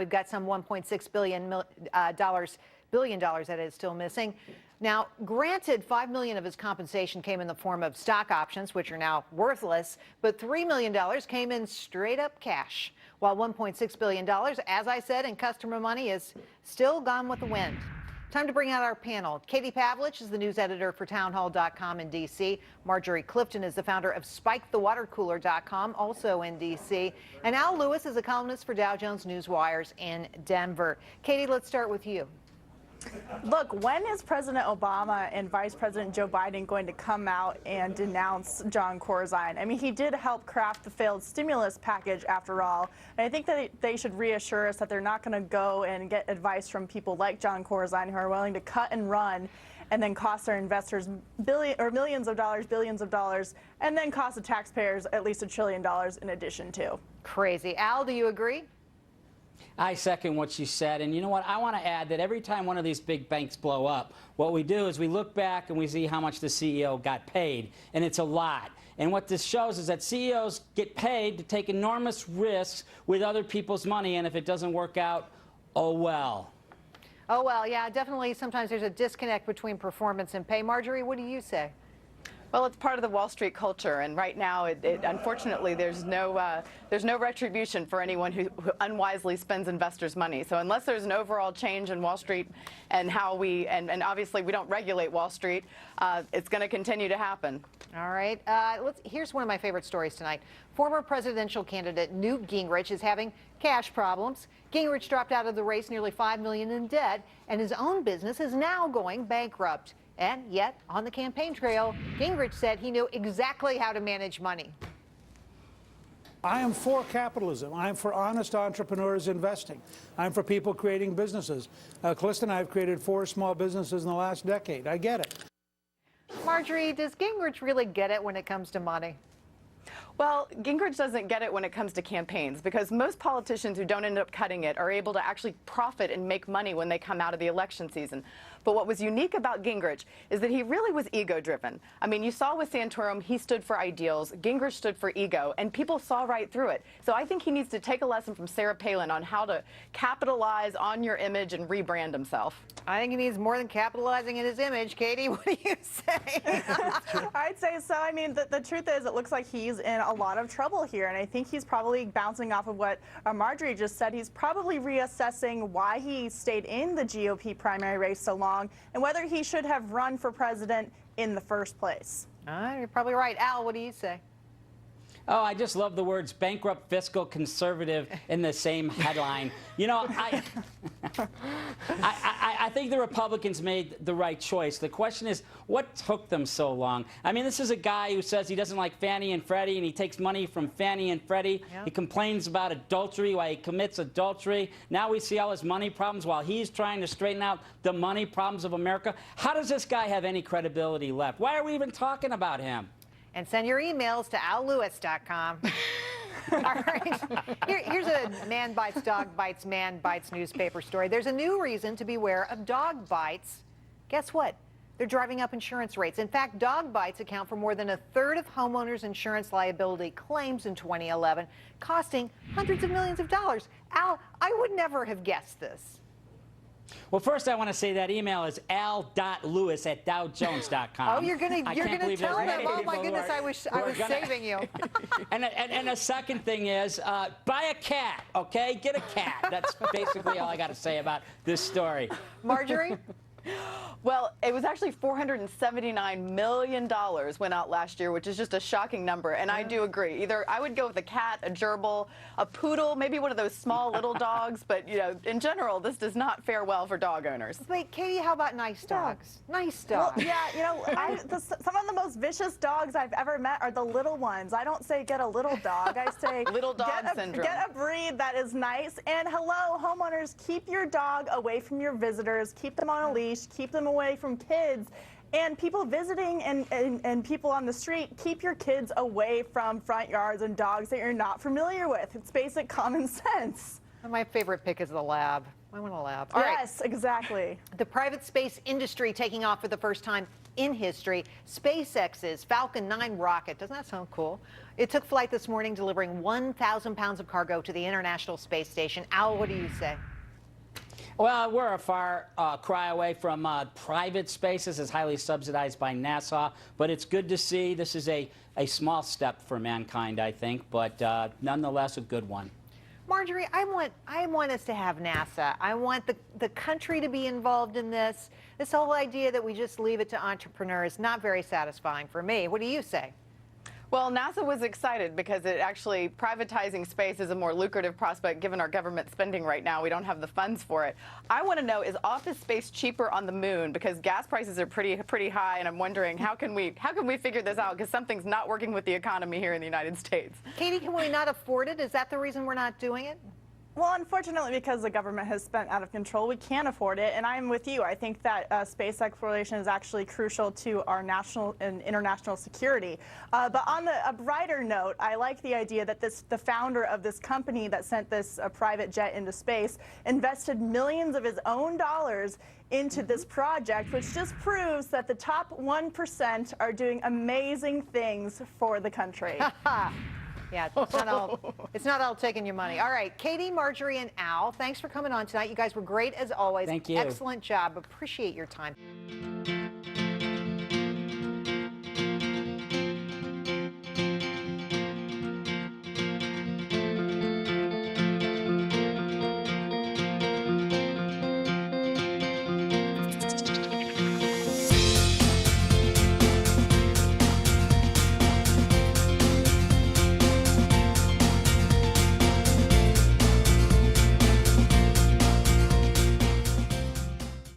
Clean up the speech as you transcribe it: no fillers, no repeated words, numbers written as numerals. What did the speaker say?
We've got some $1.6 billion that is still missing. Now, granted, $5 million of his compensation came in the form of stock options, which are now worthless, but $3 million came in straight up cash, while $1.6 billion, as I said, in customer money is still gone with the wind. Time to bring out our panel. Katie Pavlich is the news editor for townhall.com in D.C. Marjorie Clifton is the founder of SpikeTheWaterCooler.com, also in D.C. And Al Lewis is a columnist for Dow Jones Newswires in Denver. Katie, let's start with you. Look, when is President Obama and Vice President Joe Biden going to come out and denounce John Corzine? I mean, he did help craft the failed stimulus package after all. And I think that they should reassure us that they're not going to go and get advice from people like John Corzine who are willing to cut and run and then cost their investors millions of dollars, billions of dollars, and then cost the taxpayers at least $1 trillion in addition to. Crazy. Al, do you agree? I second what she said. And you know what? I want to add that every time one of these big banks blow up, what we do is we look back and we see how much the CEO got paid. And it's a lot. And what this shows is that CEOs get paid to take enormous risks with other people's money. And if it doesn't work out, oh well. Oh, well, yeah, definitely. Sometimes there's a disconnect between performance and pay. Marjorie, what do you say? Well, it's part of the Wall Street culture, and right now, unfortunately, there's no retribution for anyone who unwisely spends investors' money. So unless there's an overall change in Wall Street and how and obviously we don't regulate Wall Street, it's going to continue to happen. All right. Here's one of my favorite stories tonight. Former presidential candidate Newt Gingrich is having cash problems. Gingrich dropped out of the race nearly $5 million in debt, and his own business is now going bankrupt. And yet, on the campaign trail, Gingrich said he knew exactly how to manage money. I am for capitalism. I'm for honest entrepreneurs investing. I'm for people creating businesses. Calista and I have created 4 small businesses in the last decade. I get it. Marjorie, does Gingrich really get it when it comes to money? Well, Gingrich doesn't get it when it comes to campaigns, because most politicians who don't end up cutting it are able to actually profit and make money when they come out of the election season. But what was unique about Gingrich is that he really was ego-driven. I mean, you saw with Santorum, he stood for ideals. Gingrich stood for ego, and people saw right through it. So I think he needs to take a lesson from Sarah Palin on how to capitalize on your image and rebrand himself. I think he needs more than capitalizing in his image. Katie, what do you say? I'd say so. I mean, the truth is it looks like he's in a lot of trouble here, and I think he's probably bouncing off of what Marjorie just said. He's probably reassessing why he stayed in the GOP primary race so long and whether he should have run for president in the first place. You're probably right. Al, what do you say? Oh, I just love the words bankrupt, fiscal, conservative in the same headline. You know, I think the Republicans made the right choice. The question is, what took them so long? I mean, this is a guy who says he doesn't like Fannie and Freddie, and he takes money from Fannie and Freddie. Yep. He complains about adultery while he commits adultery. Now we see all his money problems while he's trying to straighten out the money problems of America. How does this guy have any credibility left? Why are we even talking about him? And send your emails to allewis.com. All right. Here's a man bites, dog bites, man bites newspaper story. There's a new reason to beware of dog bites. Guess what? They're driving up insurance rates. In fact, dog bites account for more than a third of homeowners' insurance liability claims in 2011, costing hundreds of millions of dollars. Al, I would never have guessed this. Well, first I want to say that email is al.lewis@dowjones.com. Oh, you're gonna tell them? Oh my goodness, I was saving you. and the second thing is buy a cat, okay? Get a cat. That's basically all I got to say about this story. Marjorie? Well, it was actually $479 million went out last year, which is just a shocking number. And I do agree. Either I would go with a cat, a gerbil, a poodle, maybe one of those small little dogs. But, you know, in general, this does not fare well for dog owners. Wait, Katie, how about nice dogs? Nice dogs. Well, yeah, you know, some of the most vicious dogs I've ever met are the little ones. I don't say get a little dog. I say little dog syndrome. Get a breed that is nice. And hello, homeowners, keep your dog away from your visitors. Keep them on a leash. Keep them away from kids. And people visiting and people on the street, keep your kids away from front yards and dogs that you're not familiar with. It's basic common sense. My favorite pick is the lab. I want a lab. All yes, right. Exactly. The private space industry taking off for the first time in history, SpaceX's Falcon 9 rocket. Doesn't that sound cool? It took flight this morning, delivering 1,000 pounds of cargo to the International Space Station. Al, what do you say? Well, we're a far cry away from private space. This is highly subsidized by NASA, but it's good to see. This is a small step for mankind, I think, but nonetheless a good one. Marjorie, I want us to have NASA. I want the country to be involved in this. This whole idea that we just leave it to entrepreneurs, not very satisfying for me. What do you say? Well, NASA was excited because it actually privatizing space is a more lucrative prospect given our government spending right now. We don't have the funds for it. I want to know, is office space cheaper on the moon? Because gas prices are pretty high, and I'm wondering how can we figure this out? Because something's not working with the economy here in the United States. Katie, can we not afford it? Is that the reason we're not doing it? Well, unfortunately, because the government has spent out of control, we can't afford it. And I'm with you. I think that space exploration is actually crucial to our national and international security. But on a brighter note, I like the idea that the founder of this company that sent this private jet into space invested millions of his own dollars into this project, which just proves that the top 1% are doing amazing things for the country. Yeah, it's not all taking your money. All right, Katie, Marjorie, and Al, thanks for coming on tonight. You guys were great as always. Thank you. Excellent job. Appreciate your time.